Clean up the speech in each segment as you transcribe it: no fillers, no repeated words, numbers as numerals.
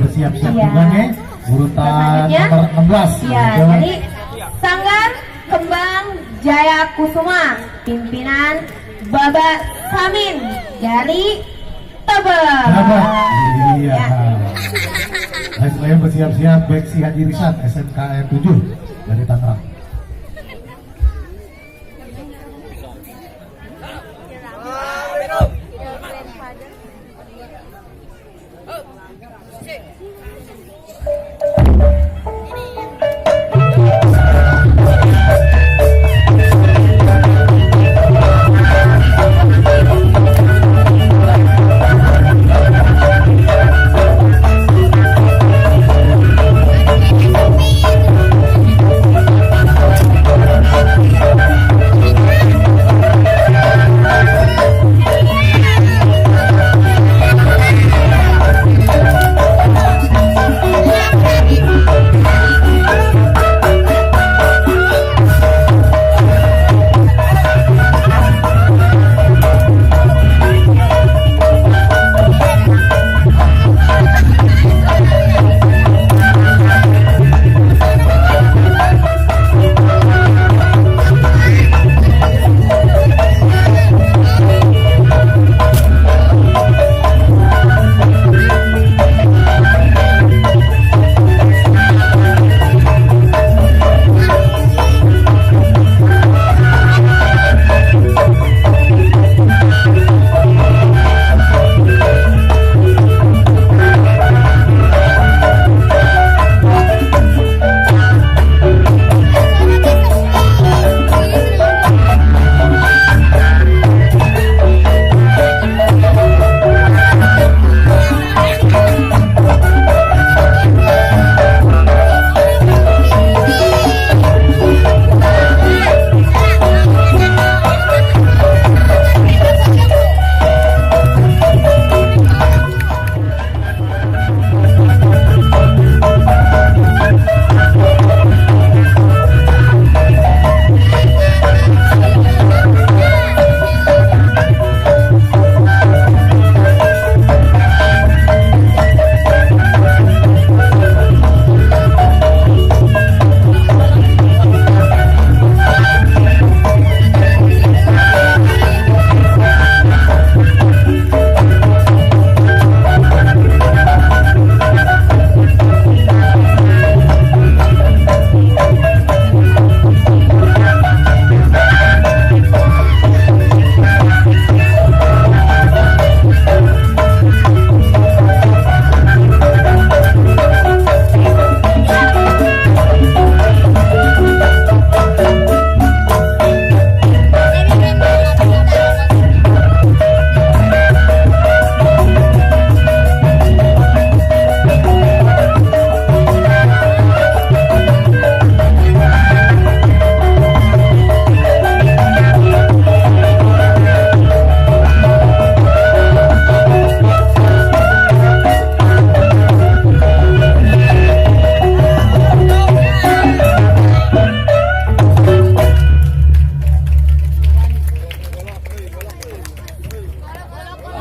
bersiap-siap juga nih. Urutan nomor 16. Iya, jadi Sanggar Kembang Jaya Kusuma, pimpinan Bapak Samin dari Tebet. Iya. Baik, saya bersiap-siap baik si Haji Rizal SMK 7 dari Tangerang.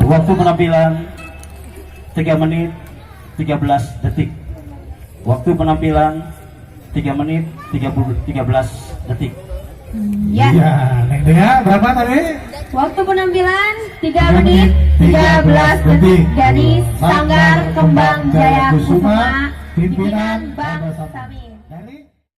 Waktu penampilan 3 menit 13 detik. Waktu penampilan 3 menit 13 detik. Ya. Iya, Neng Dea berapa tadi? Waktu penampilan 3 menit 13 detik dari Sanggar Kembang Jaya Kusuma, pimpinan Bang Samin.